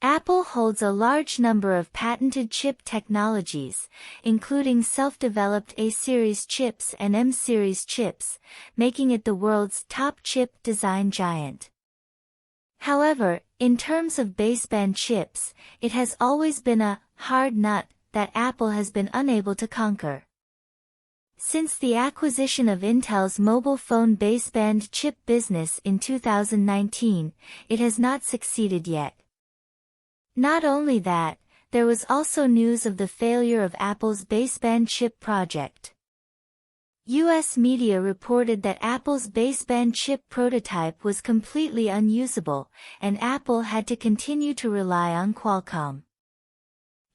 Apple holds a large number of patented chip technologies, including self-developed A-series chips and M-series chips, making it the world's top chip design giant. However, in terms of baseband chips, it has always been a hard nut that Apple has been unable to conquer. Since the acquisition of Intel's mobile phone baseband chip business in 2019, it has not succeeded yet. Not only that, there was also news of the failure of Apple's baseband chip project. U.S. media reported that Apple's baseband chip prototype was completely unusable, and Apple had to continue to rely on Qualcomm.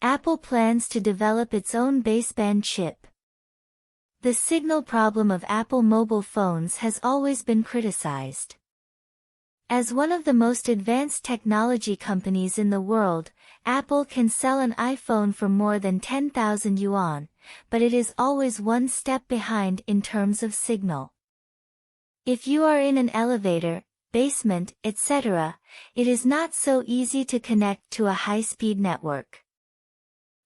Apple plans to develop its own baseband chip. The signal problem of Apple mobile phones has always been criticized. As one of the most advanced technology companies in the world, Apple can sell an iPhone for more than 10,000 yuan, but it is always one step behind in terms of signal. If you are in an elevator, basement, etc., it is not so easy to connect to a high-speed network.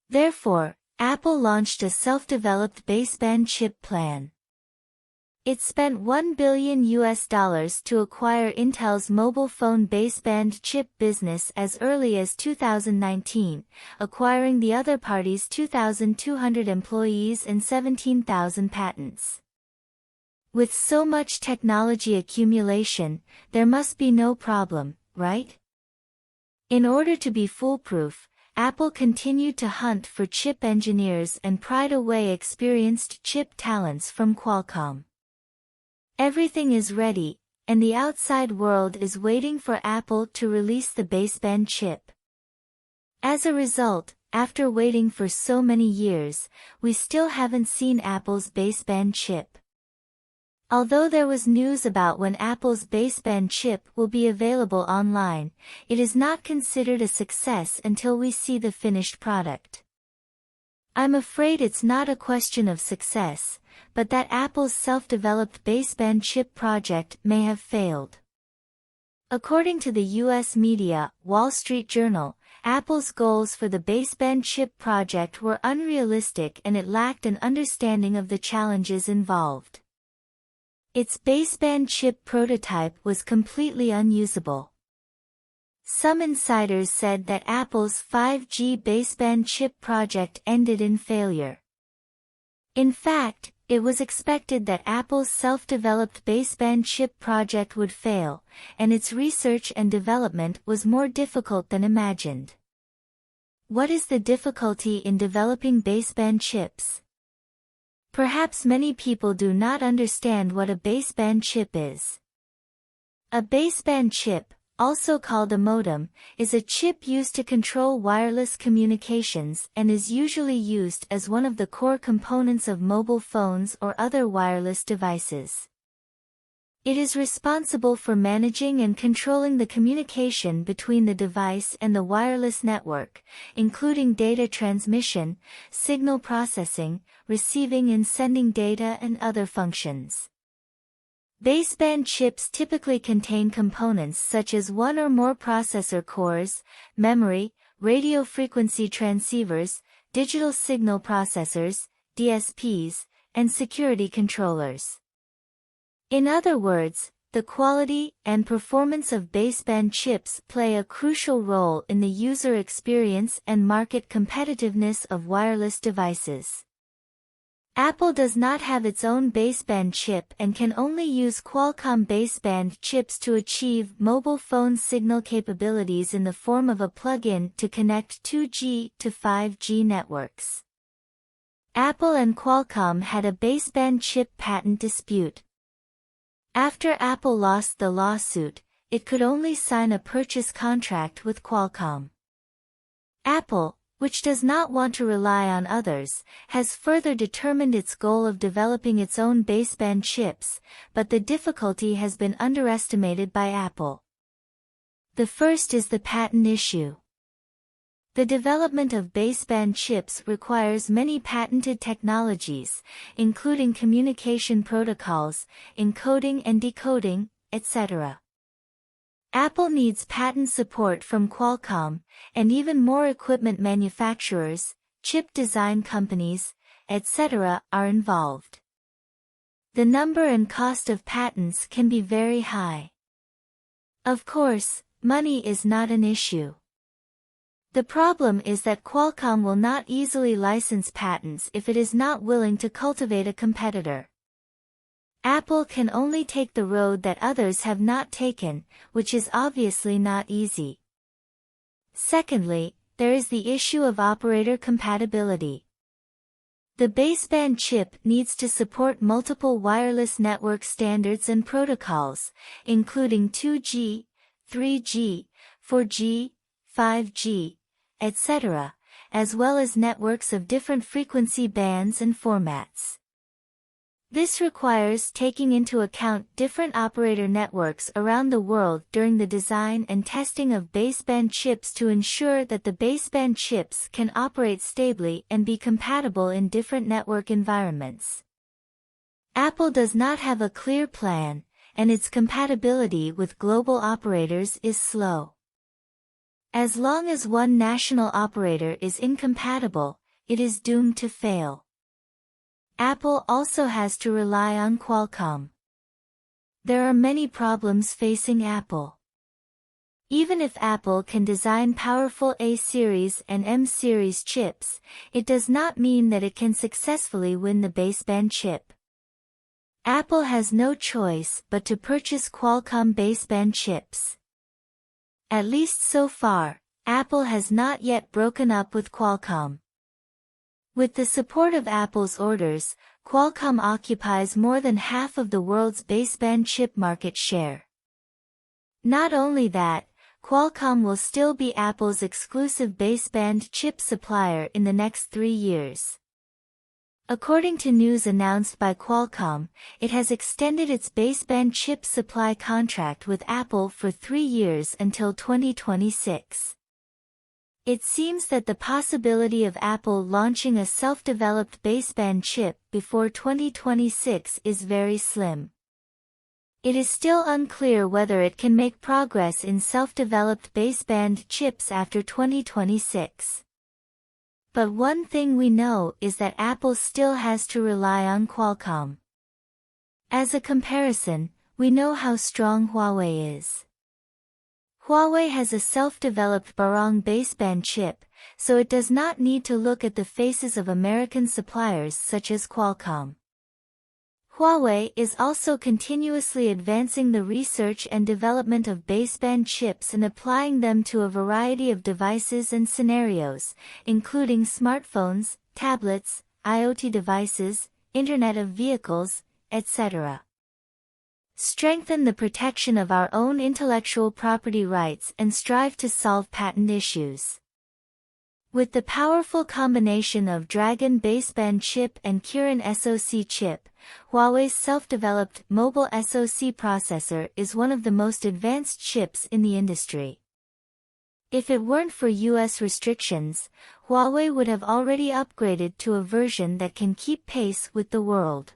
Therefore, Apple launched a self-developed baseband chip plan. It spent $1 billion to acquire Intel's mobile phone baseband chip business as early as 2019, acquiring the other party's 2,200 employees and 17,000 patents. With so much technology accumulation, there must be no problem, right? In order to be foolproof, Apple continued to hunt for chip engineers and pried away experienced chip talents from Qualcomm. Everything is ready, and the outside world is waiting for Apple to release the baseband chip. As a result, after waiting for so many years, we still haven't seen Apple's baseband chip. Although there was news about when Apple's baseband chip will be available online, it is not considered a success until we see the finished product. I'm afraid it's not a question of success, but that Apple's self-developed baseband chip project may have failed. According to the U.S. media, Wall Street Journal, Apple's goals for the baseband chip project were unrealistic and it lacked an understanding of the challenges involved. Its baseband chip prototype was completely unusable. Some insiders said that Apple's 5G baseband chip project ended in failure. In fact, it was expected that Apple's self-developed baseband chip project would fail, and its research and development was more difficult than imagined. What is the difficulty in developing baseband chips? Perhaps many people do not understand what a baseband chip is. A baseband chip, also called a modem, is a chip used to control wireless communications and is usually used as one of the core components of mobile phones or other wireless devices. It is responsible for managing and controlling the communication between the device and the wireless network, including data transmission, signal processing, receiving and sending data and other functions. Baseband chips typically contain components such as one or more processor cores, memory, radio frequency transceivers, digital signal processors, DSPs, and security controllers. In other words, the quality and performance of baseband chips play a crucial role in the user experience and market competitiveness of wireless devices. Apple does not have its own baseband chip and can only use Qualcomm baseband chips to achieve mobile phone signal capabilities in the form of a plug-in to connect 2G to 5G networks. Apple and Qualcomm had a baseband chip patent dispute. After Apple lost the lawsuit, it could only sign a purchase contract with Qualcomm. Apple, which does not want to rely on others, has further determined its goal of developing its own baseband chips, but the difficulty has been underestimated by Apple. The first is the patent issue. The development of baseband chips requires many patented technologies, including communication protocols, encoding and decoding, etc. Apple needs patent support from Qualcomm, and even more equipment manufacturers, chip design companies, etc. are involved. The number and cost of patents can be very high. Of course, money is not an issue. The problem is that Qualcomm will not easily license patents if it is not willing to cultivate a competitor. Apple can only take the road that others have not taken, which is obviously not easy. Secondly, there is the issue of operator compatibility. The baseband chip needs to support multiple wireless network standards and protocols, including 2G, 3G, 4G, 5G, etc., as well as networks of different frequency bands and formats. This requires taking into account different operator networks around the world during the design and testing of baseband chips to ensure that the baseband chips can operate stably and be compatible in different network environments. Apple does not have a clear plan, and its compatibility with global operators is slow. As long as one national operator is incompatible, it is doomed to fail. Apple also has to rely on Qualcomm. There are many problems facing Apple. Even if Apple can design powerful A-series and M-series chips, it does not mean that it can successfully win the baseband chip. Apple has no choice but to purchase Qualcomm baseband chips. At least so far, Apple has not yet broken up with Qualcomm. With the support of Apple's orders, Qualcomm occupies more than half of the world's baseband chip market share. Not only that, Qualcomm will still be Apple's exclusive baseband chip supplier in the next 3 years. According to news announced by Qualcomm, it has extended its baseband chip supply contract with Apple for 3 years until 2026. It seems that the possibility of Apple launching a self-developed baseband chip before 2026 is very slim. It is still unclear whether it can make progress in self-developed baseband chips after 2026. But one thing we know is that Apple still has to rely on Qualcomm. As a comparison, we know how strong Huawei is. Huawei has a self-developed Barong baseband chip, so it does not need to look at the faces of American suppliers such as Qualcomm. Huawei is also continuously advancing the research and development of baseband chips and applying them to a variety of devices and scenarios, including smartphones, tablets, IoT devices, Internet of Vehicles, etc. Strengthen the protection of our own intellectual property rights and strive to solve patent issues. With the powerful combination of Dragon baseband chip and Kirin SoC chip, Huawei's self-developed mobile SoC processor is one of the most advanced chips in the industry. If it weren't for US restrictions, Huawei would have already upgraded to a version that can keep pace with the world.